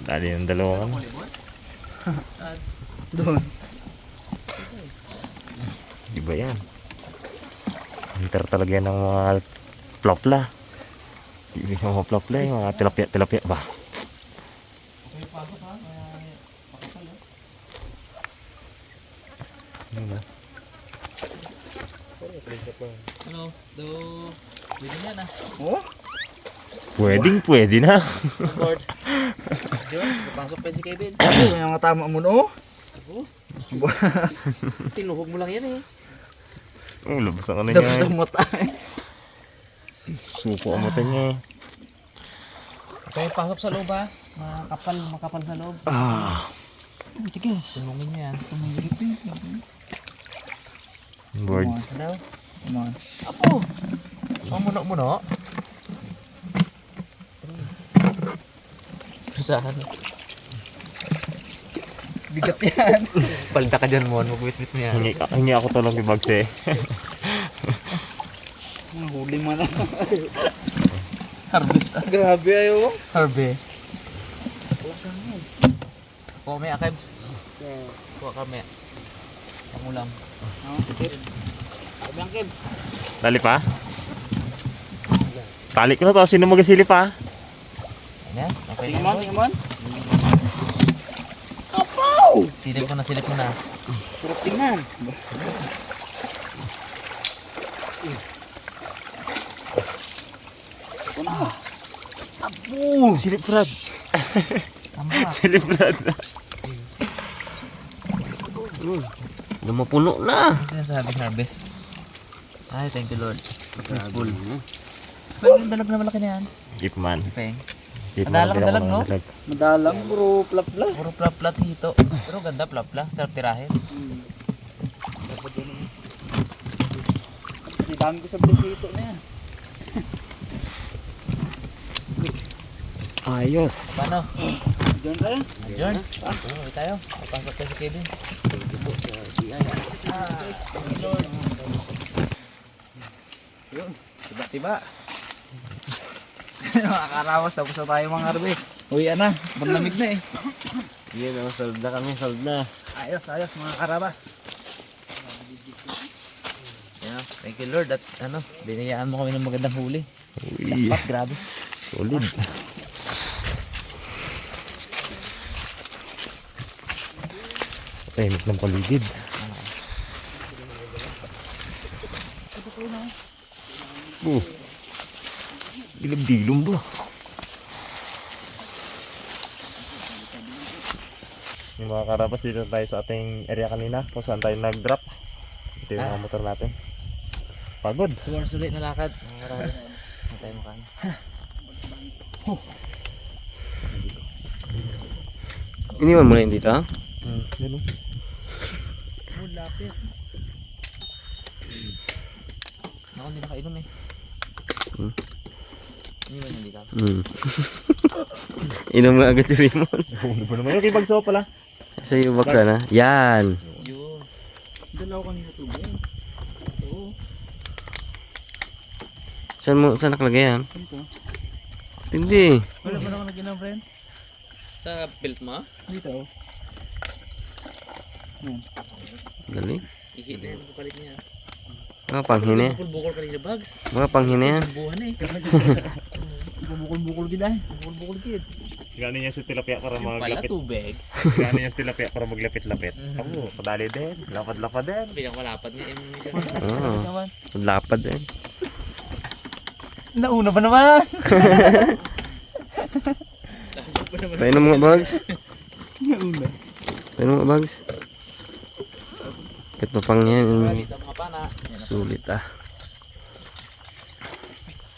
Dali yung dalawang. Doon. Iba yan. Hunter talaga yan ng mga plopla. Ibig sa mga plopla yung mga tilapia ba? Ano? Pwede na na. Oh? Pwede na. Board. Yun, papasok pa si Kevin. May mga tama mo no? Tinuhog mo lang yan eh. Oh, labas ang ano Tapos niya. ang mata. Suko ang mata niya. Kaya pasok sa loob ha. Makapal sa loob. Ah. Tigas. Tunungin niyo yan. Birds. Daw. Come on. Apo! Ang muno-muno. Saan? Bigat yan. Palda ka dyan mo. Mag-wit-wit mo yan. Hingi ako tulong kay Bags eh. Huli mo na. Harvest. Grabe ayo. Harvest. Kuha may akibs. Kuha kami. Pangulam. Abang Keb. Dali pa? Tali ko na to. Sino magasili pa? Ayan. Okay Tingnan na. mo, tingnan mo. Apaw! Silip mo na. Sarap tingnan. Apo! Silip Brad. Tama. Silip Brad. Lumapuno na. Ito yung sabing harvest. Ay, thank you Lord. Peaceful. Pero yung dalag na malaki na yan. Jeep man. Peng. Jeep Madalang, no? Madalang, bro. Plapla. Puro plap-plat hito. Pero ganda plap-plat. Sarap tirahin. Ang dami ko sa blisito na yan. Ayos. Paano? Diyan tayo. Adjourn. Uwi tayo. Papasok tayo si Kevin. Yun. Tiba-tiba. Makakarawas. Tapos na tayo mga harvest. Uwi na. Banlamig na eh. Yan ang sold na kami. Sold na. Ayos, ayos mga karabas. Yeah. Thank you Lord at binayaan mo kami ng magandang huli. Uy. Pat, grabe. Solid. Tahimik ng paligid. Dilom-dilom ba? Yung mga karabas, dito tayo sa ating area kanina kung saan tayo nag-drop. Ito yung mga motor natin. Pagod. 2 hours ulit na lakad. Mga karabas. Hindi tayo makain. Iniwan mo na yun dito, ha? Yan o. Lapit. Ako hindi nakainom eh. Hindi ba yan dito? Inom mo agad si Raymond. Ano ba naman yung kay Bagsaw pala? Sa iyo Bagsaw na? Yan. Yun. Dalaw kanina tubig. Oo. Saan nakalagay yan? Hindi. Wala ba naman nag-inom, friend? Sa belt mo? Dito oh. Galing. Ihit na yan. Papalit niya. Mga panghine. Bukol-bukol kanina bags. Mga panghine yan. Buhan eh. Bukol-bukol gid ay. Bukol-bukol kid. Gano'n niya sa tilapia para Pala maglapit. tubig. Gano'n niya sa tilapia para maglapit-lapit. Ako, padali din. Lapad-lapad din. Pinakamalapad niya yung isa. Oo. Lapad din. Nauna ba naman? Painom mga bags. Nauna. Painom mga bags. Ito pang yan. Dito mga pana. Sulit ah.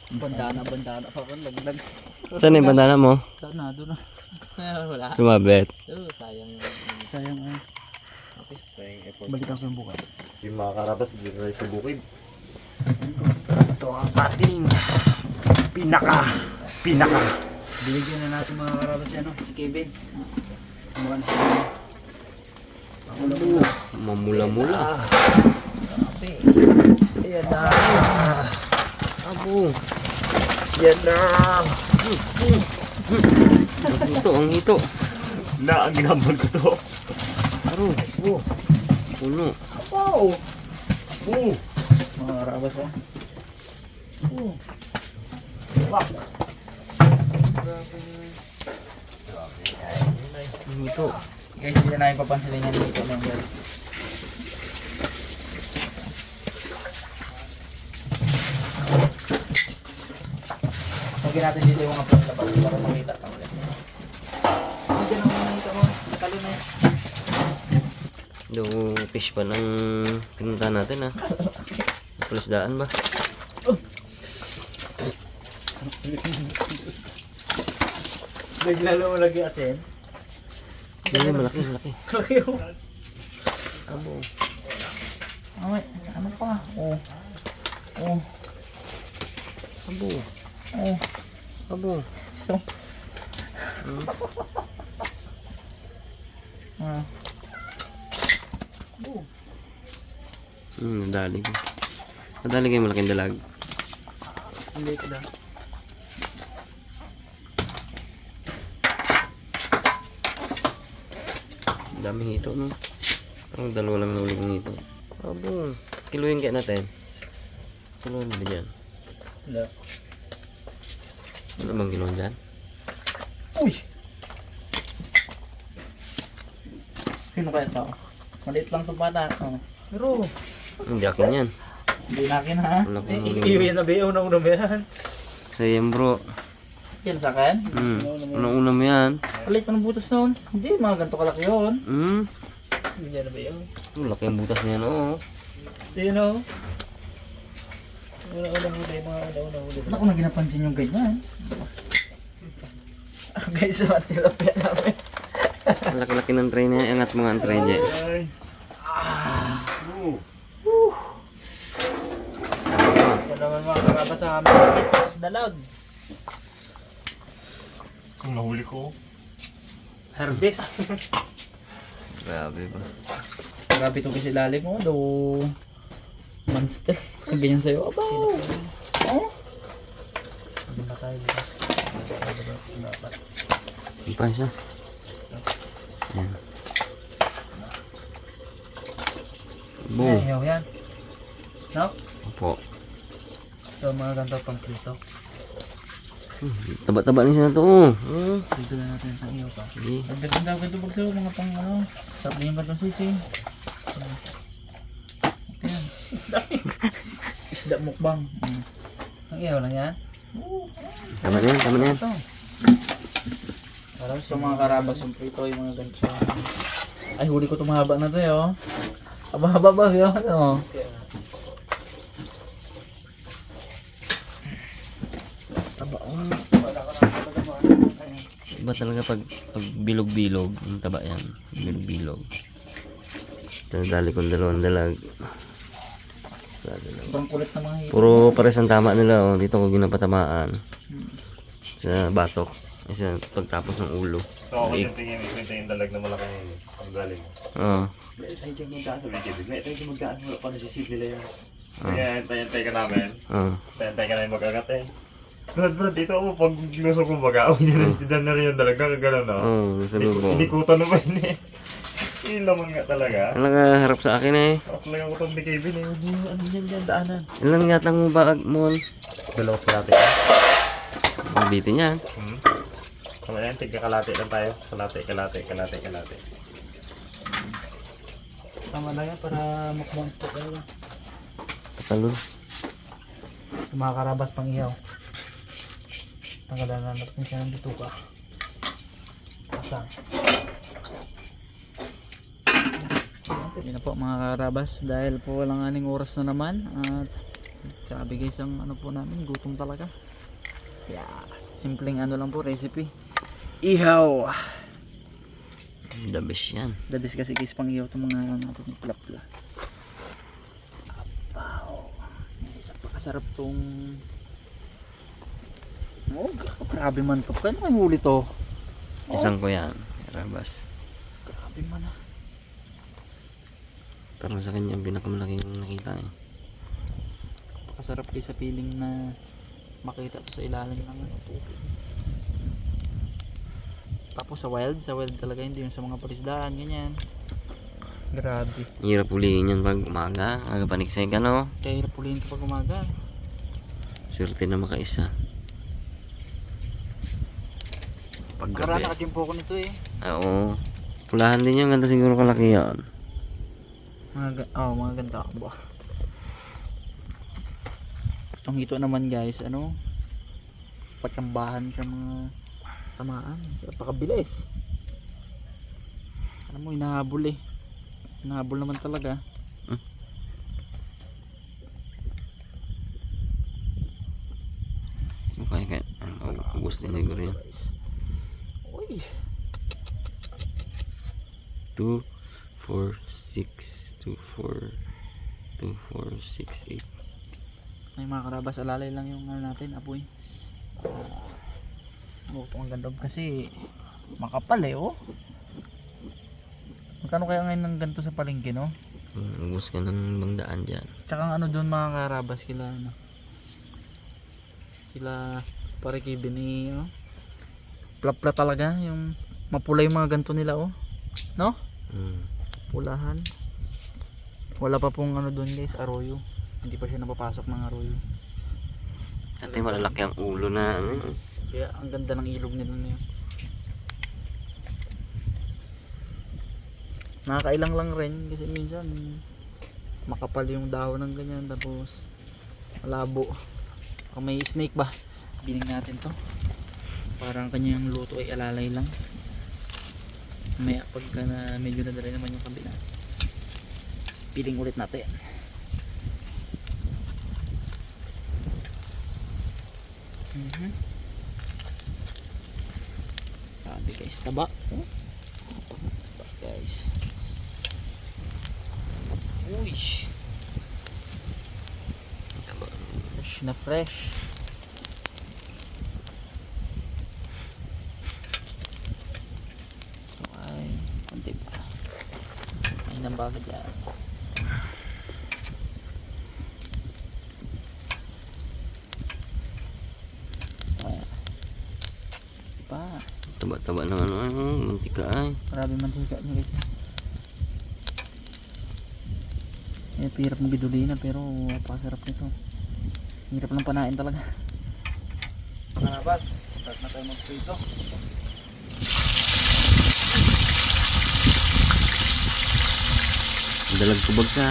Bandana pa ko laglag. Saan yung bandana mo? Sana doon na. Wala. Sumabit. Sayang yung... Sayang ay. Okay. Sayang effort. Balikan ko yung bukas. Yung mga karabas, dito tayo sa bukid. Ito ang ating pinaka. Binigyan na natin mga karabas yan si Kevin. Kumuhan sa Mamula-mula. Ayan na. Abo. Yan na. Ang hito. Na, ang ginambal ko to. Aro, puno. Wow! Mga karabas oh. Wow! Ang hito. Guys, hindi na namin papansinin yan dito na guys. Lagyan natin dito yung mga planta para makita ka ulit. Hindi na makita mo. Talo na yan. Yung fish pa ng pinunta natin ha. Palasdaan ba? Naglalo mo lagi asin. Hindi, malaki. Laki yung. Abo. Ay, ano pa? Oh. Abo. So. Nadali ko. Nadali ko yung malaking dalag. Hindi ko lang. Daming hito, no? Parang dalawa lang nahuli kong hito. Abo. Kiluhin kaya natin. Kiluhin ba dyan? Wala. Ano bang kiluhin dyan? Uy! Sino kaya ito? Maliit lang ito bata. Oh. Pero, Hindi akin yan. hindi nakin ha. Wala kong huli. Iiwi na ba yun? Unang-unang yan. Sa yan bro. Yan sa akin? Unang-una mo yan. Palit pa ng butas noon. Hindi, mga ganito kalaki yun. Hindi na ba yun? Laki ang butas niya, no? Hindi yun o. Unang-unang huli, mga unang-unang huli. Naku, na ginapansin yung ganyan. Guys, so, tilapia namin. Laki-laki ng tray niya. Angat mga ang tray niya. Ito naman mga karabas sa amin. Dalag. Kung nahuli ko. Harvest. Grabe ba? Grabe ito kasi lalim mo. Do monster. Sabi niya sa'yo, abaw. Oh? Hindi na tayo. Ang pa isa. Yan. Boom. Ayaw yan. No? Opo. Ito mga ganito pang prito. Taba-taba niya na to. Oh. Dito na natin sa iyo pa. Sige. Pagdating daw ganito bagso, mga pang ano. Sarap din yung batong sisig. Ayan. Isda mukbang. Ang iyo lang yan. Tama na yan, tama na yan. Ito. Para sa mga karabas yung prito, yung mga ganito. Ay, huli ko itong mahaba na to eh, oh. Haba-haba ba yun? Ano? Taba, oh. Iba talaga pag bilog-bilog. Yung taba yan. Bilog-bilog. Tinadali kong dalawang dalag. Sa dalag. Sobrang kulit na mga hito. Puro pares ang tama nila. Oh. Dito ko ginapatamaan. Sa batok. Isa pagtapos ng ulo. So ako yung tingin yung dalag na malaki ang galing. Oo. Tayo dyan magdaan sa wikid. Tayo dyan magdaan. Wala pa nasisig nila yan. Kaya antay ka namin. Oo. Antay ka namin mag-agat eh. Brad, dito ako pag ginuso kong baga. Uy, narinig na rin yung dalag. Nakagano'n na. Oo, sabi ko. Inikutan naman eh. Yung laman nga talaga. Ang harap sa akin eh. Tapos lang ako itong ni Kevin eh. Ano yan dyan, daanan. Ilan nga tang bag mo? Dalawa kalate. Ang bitin yan. Kama yan, tigkakalate lang tayo. Kalate. Tama lang yan para mukbang stock lang. Katalon. Yung mga karabas pang ihaw. Tanggalan na natin siya ng bituka. Pasang. Yan na po mga karabas dahil po walang aning oras na naman at sabi guys ang ano po namin gutom talaga. Yeah, simpleng ano lang po recipe. Ihaw. The best yan. The best kasi guys pang ihaw itong mga natin plapla. Wow. Isa pa kasarap tong oh, grabe man to. Kano may huli to? Isang ko yan. Karabas. Grabe man ah. Parang sa kanya ang pinakamalaki yung nakita eh. Pakasarap kayo sa feeling na makita to sa ilalim ng tubig. Tapos sa wild talaga, hindi yung sa mga palisdaan, ganyan. Grabe. Hirap ulihin yan pag umaga. Aga paniksay ka, no? Kaya hirap ulihin ito pag umaga. Swerte na makaisa. Pag Karana gabi. nakakimpo ko nito eh. Oo. Pulahan din yung ganda siguro kalaki yan. Mga ganda. Ba. Ang ito naman guys, ano? Pagtambahan sa mga tamaan. Napakabilis. Alam mo, hinahabol eh. Hinahabol naman talaga. Okay, kaya. Ubus din siguro yan. Uy. 2, 4, 6, 2, 4, 2, 4, 6, 8. Ay mga karabas, alalay lang yung ano natin, apoy. Itong ganda kasi makapal eh, oh. Magkano kaya ngayon ng ganito sa palengke, no? Ubus ka ng bangdaan dyan. Tsaka ang ano doon mga karabas, kila ano, sila pare Kevin ni oh. Plapla talaga yung mapula yung mga ganito nila, oh. No? Pulahan. Wala pa pong ano doon guys, arroyo. Hindi pa siya napapasok ng arroyo. Dati malalaki ang ulo na ano. Kaya ang ganda ng ilog nila na yun. Nakakailang lang rin kasi minsan makapal yung dahon ng ganyan, tapos malabo. Kung may snake ba, bining natin to. Parang kanyang luto ay alalay lang. May pagka na medyo nadali naman yung kabila, piling ulit natin. Sabi guys, taba. Taba guys. Uy, fresh na fresh. So ay konti pa. Ay nang bago dyan. Pa. Taba-taba ng ano, mantika ay. Grabe mantika niya guys. Eh, hirap ng bidulina pero pasarap nito. Hirap lang panain talaga. Mga bas, start na tayo magprito. Dalag tubag sa.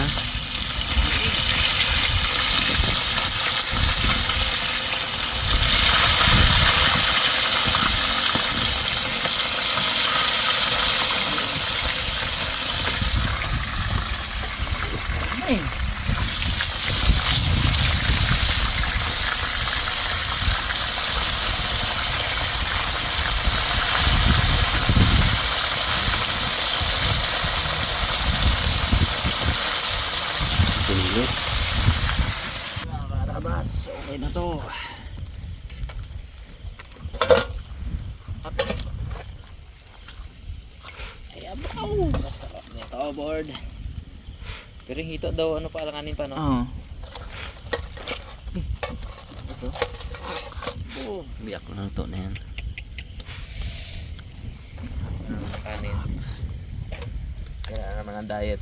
Ay. Tulit. Mga karabas, okay na to. Ay, abaw! Masarap nito, board. Pero hito daw ano pa alanganin pa no? Oo. Oh, biyak ko na ito na yan. Kanin. Kaya naman ang diet.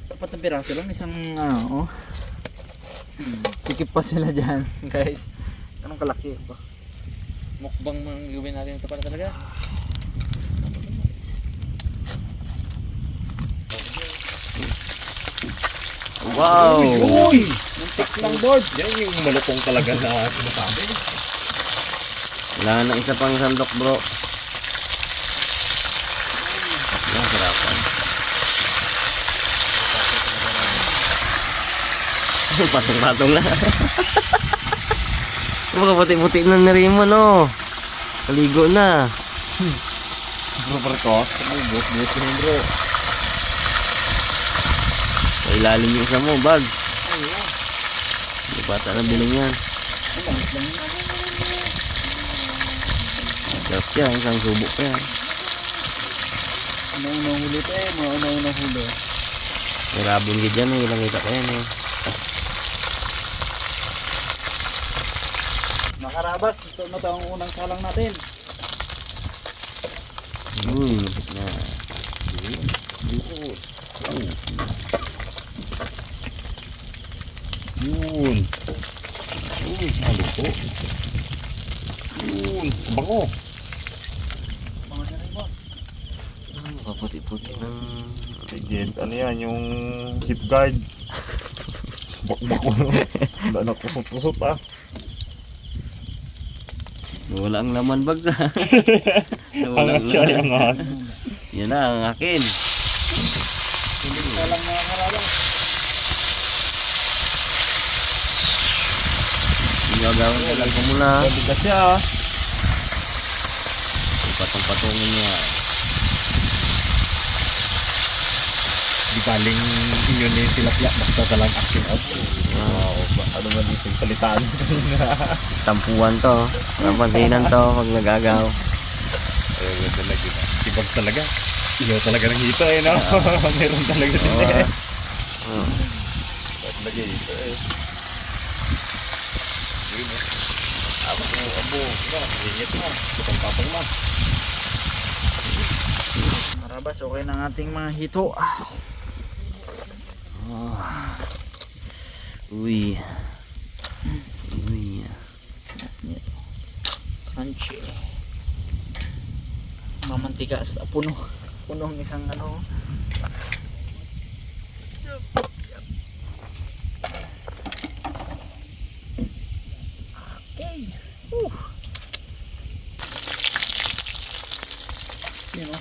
Dapat na piraso lang, isang ano, oh. Sikip pa sila dyan, guys. Anong kalaki ito? Mukbang mang gawin natin ito para talaga. Wow! Uy! Muntik lang, board. Yan yung malutong talaga na sinasabi. Wala na isa pang sandok bro. Ang sarapan. Patong-patong na. Baka puti-puti na nariyan mo no. Kaligo na. Super ko. Bus ko yun bro. Sa ilalim yung isa mo, bag. Hindi bata na bilang yan. Sarap yan, isang subo pa yan. Una-unang huli ito eh, mga una-unang huli. May rabong gid yan, ilang kita ko yan eh. Mga karabas, ito na ito ang unang salang natin. Lupit na. Yun. Uy, halo po. Yun, bango. Kaputi-puti ng... Sige, ano yan, yung hip guard. Bak-bako. Wala na kusot-kusot ah. Wala ang laman bags ha. Wala Angat siya yung angat. Yan na ang akin. Walang mga karabas. Gagawin na lang ko muna. Sabi ka siya ah. Patong-patungin niya. Di baling inyo na yung tilapia. Basta talang action out. Wow, ano man dito yung salitaan. Tampuan to. Napansinan to pag nagagaw. Ayun talaga. Sibag talaga. Ilaw talaga ng hito eh no? Meron talaga din eh. Talaga hito eh. Yun eh. Abo. Ingit mo. Patong-patong mo. Karabas, okay na ang ating mga hito. Uy. Uy. Crunchy. Mamantika sa puno. Punong isang ano. Okay. Yun o.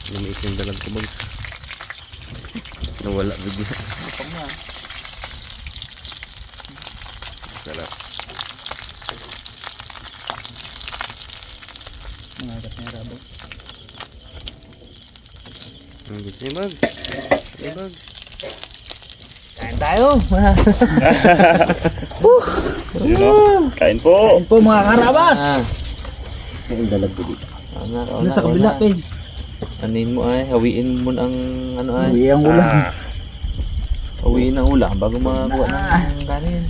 Lumiit yung dalag ko bags. Nawala bigla. Kapag na. Sarap. Mga agat na rabos. Ang gusto niya bags. Hey bags. Kain tayo. Yun o. Kain po. Kain po mga karabas. Ang dalag ko dito. Ano sa kabila, Pen? Anin mo ay, hawiin mo ang ano ay. Uwi ang ulam. Hawiin ang ulam bago magawa ng kanin.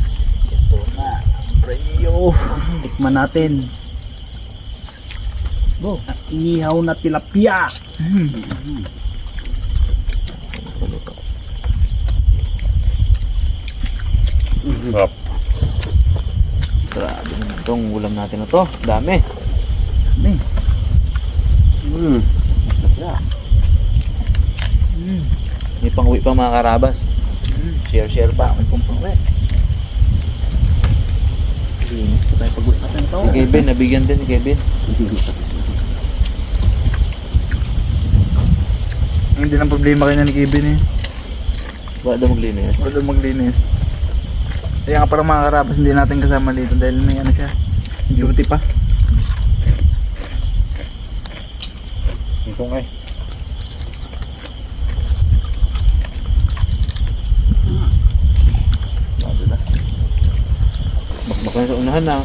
Ito na. Preyo. Tikman natin. Bo. Inihaw na tilapia. Sarap. Grabe naman itong ulam natin na to. Dami. Dami. May pang-uwi pa mga karabas. Share pa. May pumpuwi. Linis ko tayo pag-uwi natin ito. Si Kevin, nabigyan din ni Kevin. Hindi lang problema kayo ni Kevin eh. Wala daw maglinis. Wala daw maglinis. Kaya nga parang mga karabas hindi natin kasama dito dahil may ano siya. Duty pa. Ito nga eh. Bakbak na sa unahan na.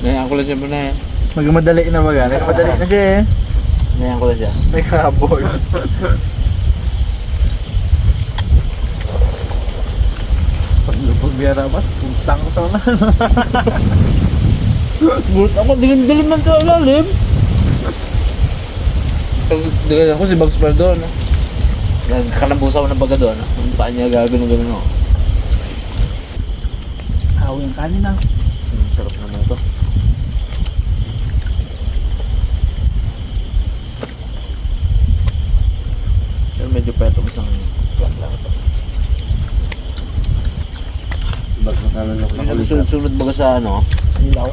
Ngayon ko lang siya muna eh. Magmadali na baga. Nagmadali na siya eh. Ngayon ko lang siya. May karabol. Pag biyarabas, puntang ko sa unahan. Gulat ako, dilim-dilim man sa lalim. Dito ako si Bugs pa doon. Nagkalambusaw na baga doon. Ang paa niya gagawin gano'n ako. Hawi ang kanin ah. Sarap naman ito. Pero medyo peto isang kwan lang ito. Ba't nakalunok na kulit? Sunod baga sa ano? Ilaw.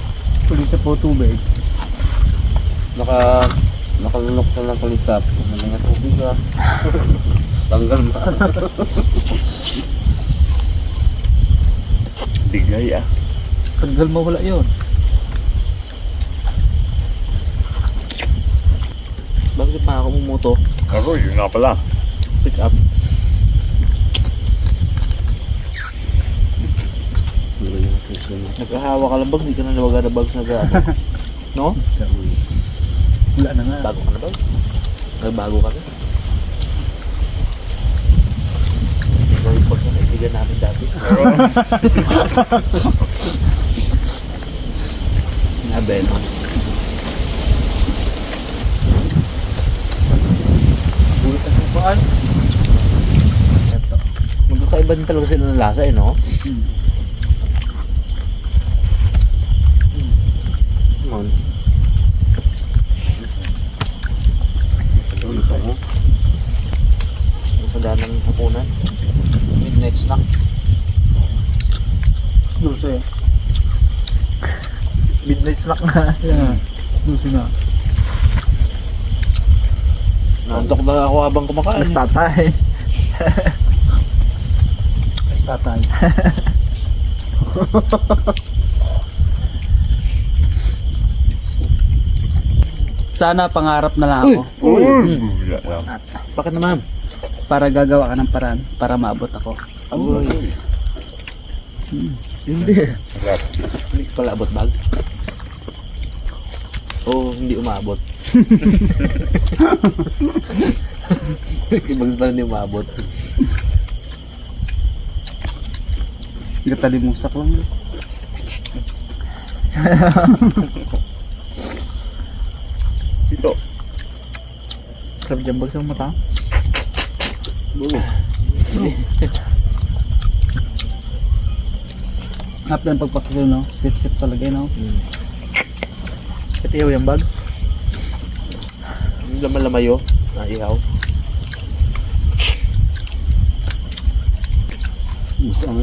Tuloy sa po tubig. Nakalunok na lang kulit tap. Ano nga tubig ah. Tanggal ba? Bigay ah. Tanggal mo wala yun. Bakit pa ako mumoto? Ako, yun nga pala. Pick up. Nagkahawa ka lang bag, di ka na nawaga na bags na no? Wala na nga. Bago ka na bag? Nagbago ka na? Ikaw yung pag na kaibigan namin dati. Abel. kumakain. Ito. Magkakaiba din talaga sila ng lasa eh, no? Man. Ano ito mo? Ang sada ng hapunan. Midnight snack. Dulce. Midnight snack na. Yeah. Dulce na. Nantok na ako habang kumakain. Mas tatay. Mas tatay. Sana pangarap na lang ako Bakit naman? para gagawa ka ng paraan para maabot ako. Aboy. Hindi. Hindi ka pala abot bag? Oo, hindi umabot. Ibang pala hindi umabot. Gatalimusak lang. Ito. Sarap dyan bags ang mata. Ngap lang pagpakito, no? Sip-sip talaga, no? Katiyaw yung bag. Yung laman-lamayo na ihaw. Isang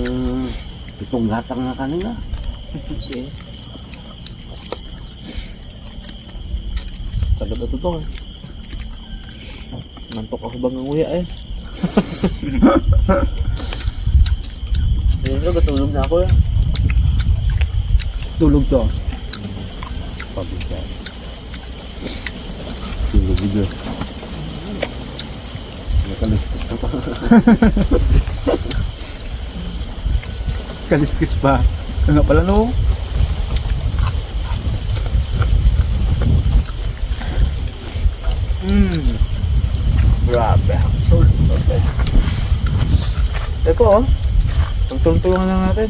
pitong gatang na kanina. Kasi sagad na to. Nantok ako bang nguya eh. Ayun na, batulog na ako eh. Tulog to. Pabigyan. Tulog bigla. Nakalistas ka pa. Kaliskis pa. Kaya nga pala, no? Grabe. Okay. Ito oh. Pagtulungan lang natin.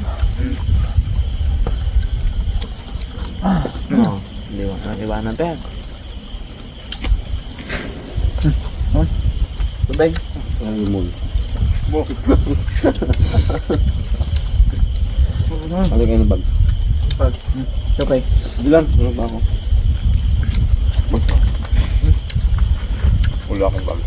No, iwanan to yan. Tubig. Ang limon. Ano kayo ng bag? Okay. Bilang, ano ba ako? Wala akong bag.